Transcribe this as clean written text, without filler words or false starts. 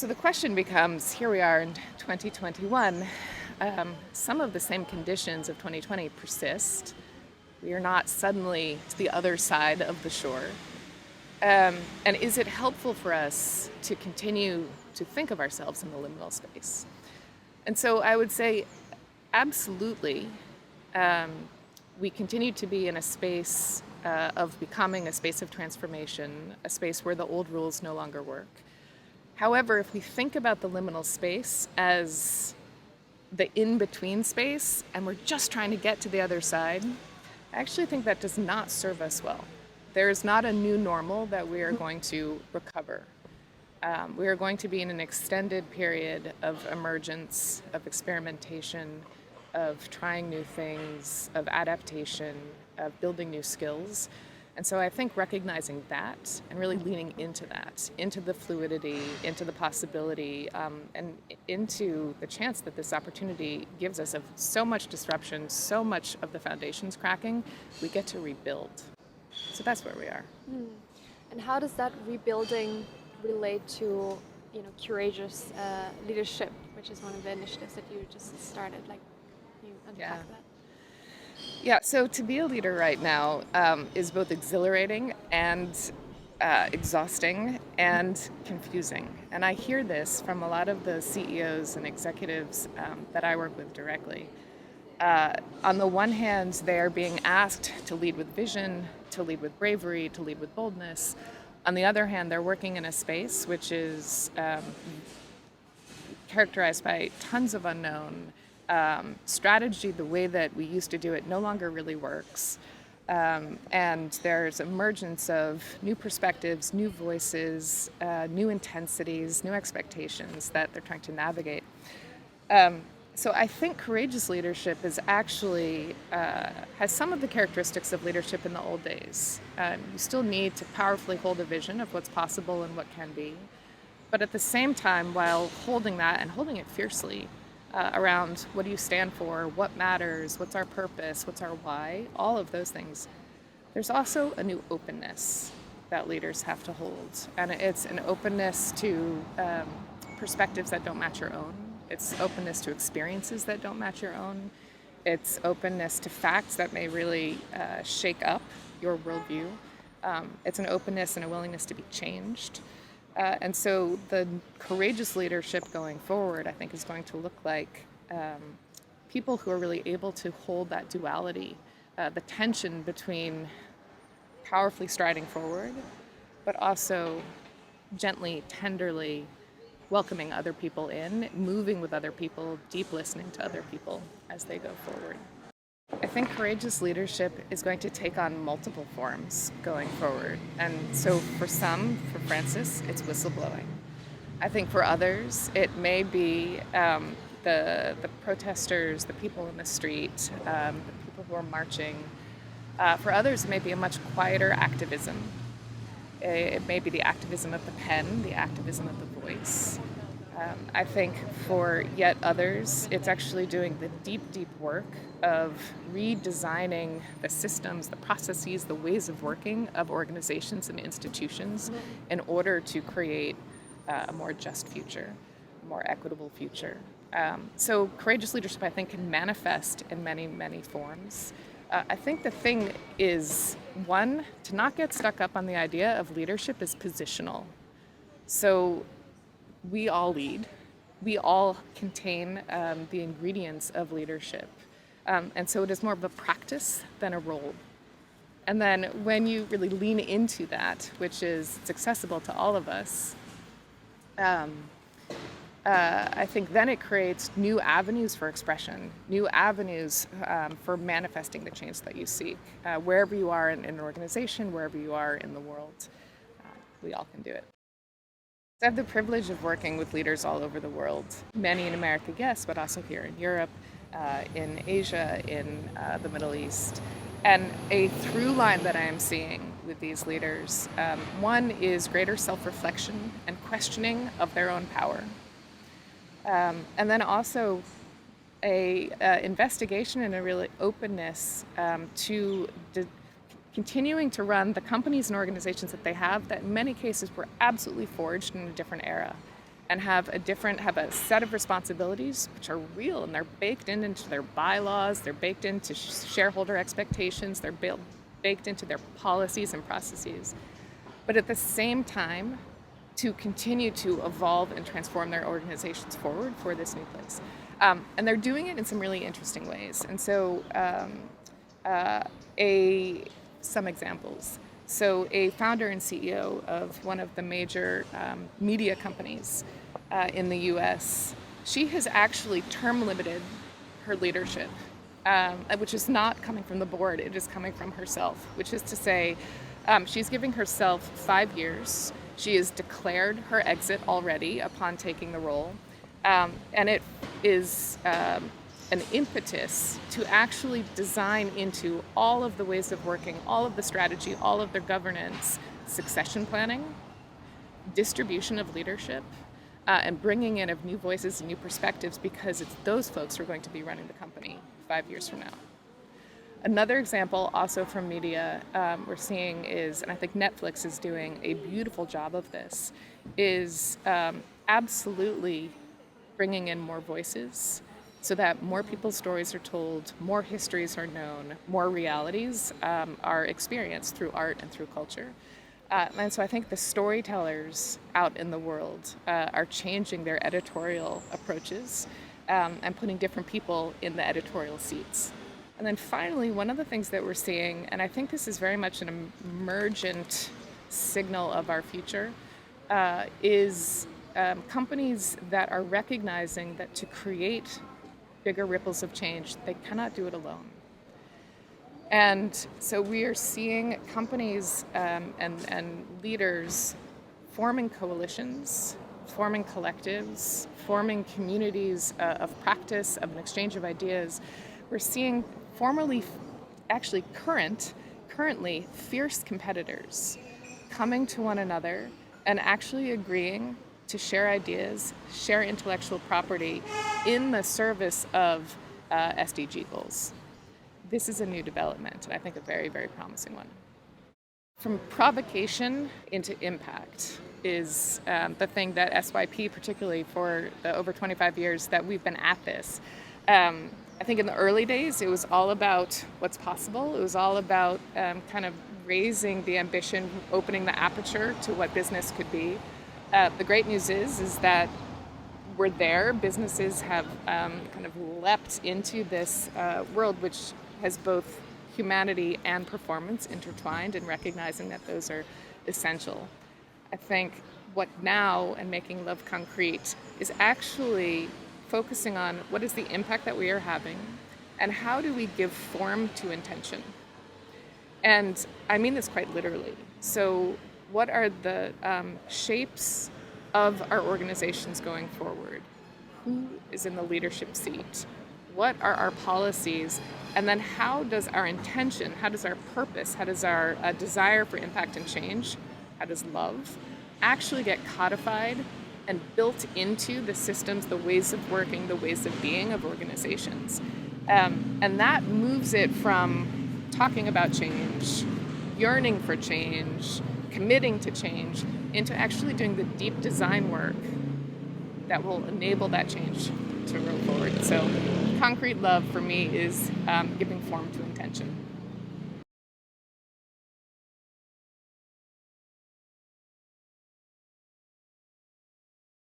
So the question becomes, here we are in 2021, some of the same conditions of 2020 persist. We are not suddenly to the other side of the shore. And is it helpful for us to continue to think of ourselves in the liminal space? And so I would say, absolutely, we continue to be in a space of becoming a space of transformation, a space where the old rules no longer work. However, if we think about the liminal space as the in-between space, and we're just trying to get to the other side, I actually think that does not serve us well. There is not a new normal that we are going to recover. We are going to be in an extended period of emergence, of experimentation, of trying new things, of adaptation, of building new skills. And so I think recognizing that and really leaning into that, into the fluidity, into the possibility, and into the chance that this opportunity gives us of so much disruption, so much of the foundations cracking, we get to rebuild. So that's where we are. And how does that rebuilding relate to, courageous leadership, which is one of the initiatives that you just started? Like, can you unpack that? Yeah, so to be a leader right now is both exhilarating and exhausting and confusing. And I hear this from a lot of the CEOs and executives that I work with directly. On the one hand, they are being asked to lead with vision, to lead with bravery, to lead with boldness. On the other hand, they're working in a space which is characterized by tons of unknown. Strategy, the way that we used to do it, no longer really works. And there's emergence of new perspectives, new voices, new intensities, new expectations that they're trying to navigate. So I think courageous leadership is actually, has some of the characteristics of leadership in the old days. You still need to powerfully hold a vision of what's possible and what can be. But at the same time, while holding that and holding it fiercely, around what do you stand for, what matters, what's our purpose, what's our why, all of those things. There's also a new openness that leaders have to hold. And it's an openness to perspectives that don't match your own. It's openness to experiences that don't match your own. It's openness to facts that may really shake up your worldview. It's an openness and a willingness to be changed. And so the courageous leadership going forward, I think, is going to look like people who are really able to hold that duality, the tension between powerfully striding forward, but also gently, tenderly welcoming other people in, moving with other people, deep listening to other people as they go forward. I think courageous leadership is going to take on multiple forms going forward. And so for some, for Francis, it's whistleblowing. I think for others, it may be the protesters, the people in the street, the people who are marching. For others, it may be a much quieter activism. It may be the activism of the pen, the activism of the voice. I think for yet others, it's actually doing the deep, deep work of redesigning the systems, the processes, the ways of working of organizations and institutions in order to create a more just future, a more equitable future. So courageous leadership, I think, can manifest in many, many forms. I think the thing is, one, to not get stuck up on the idea of leadership is positional. So we all lead. We all contain the ingredients of leadership. And so it is more of a practice than a role. And then when you really lean into that, which is it's accessible to all of us, I think then it creates new avenues for expression, new avenues for manifesting the change that you seek. Wherever you are in an organization, wherever you are in the world, we all can do it. I have the privilege of working with leaders all over the world, many in America, yes, but also here in Europe, in Asia, in the Middle East. And a through line that I am seeing with these leaders, one is greater self-reflection and questioning of their own power. And then also a investigation and a real openness to continuing to run the companies and organizations that they have that in many cases were absolutely forged in a different era and have a set of responsibilities which are real, and they're baked into their bylaws, they're baked into shareholder expectations, they're baked into their policies and processes. But at the same time, to continue to evolve and transform their organizations forward for this new place. And they're doing it in some really interesting ways. And so some examples. So a founder and CEO of one of the major media companies in the US, she has actually term limited her leadership, which is not coming from the board, it is coming from herself, which is to say she's giving herself 5 years. She has declared her exit already upon taking the role. And it is an impetus to actually design into all of the ways of working, all of the strategy, all of their governance, succession planning, distribution of leadership, and bringing in of new voices and new perspectives, because it's those folks who are going to be running the company 5 years from now. Another example, also from media, we're seeing is, and I think Netflix is doing a beautiful job of this, is absolutely bringing in more voices so that more people's stories are told, more histories are known, more realities are experienced through art and through culture. And so I think the storytellers out in the world are changing their editorial approaches and putting different people in the editorial seats. And then finally, one of the things that we're seeing, and I think this is very much an emergent signal of our future, is companies that are recognizing that to create bigger ripples of change, they cannot do it alone. And so we are seeing companies and leaders forming coalitions, forming collectives, forming communities of practice, of an exchange of ideas. We're seeing currently fierce competitors coming to one another and actually agreeing to share ideas, share intellectual property in the service of SDG goals. This is a new development, and I think a very, very promising one. From provocation into impact is the thing that SYP, particularly for the over 25 years that we've been at this. I think in the early days, it was all about what's possible. It was all about kind of raising the ambition, opening the aperture to what business could be. The great news is that we're there. Businesses have kind of leapt into this world, which has both humanity and performance intertwined, and recognizing that those are essential. I think what now, and making love concrete, is actually focusing on what is the impact that we are having and how do we give form to intention. And I mean this quite literally. So what are the shapes of our organizations going forward? Who is in the leadership seat? What are our policies? And then how does our intention, how does our purpose, how does our desire for impact and change, how does love actually get codified and built into the systems, the ways of working, the ways of being of organizations? And that moves it from talking about change, yearning for change, committing to change, into actually doing the deep design work that will enable that change to roll forward. So concrete love for me is giving form to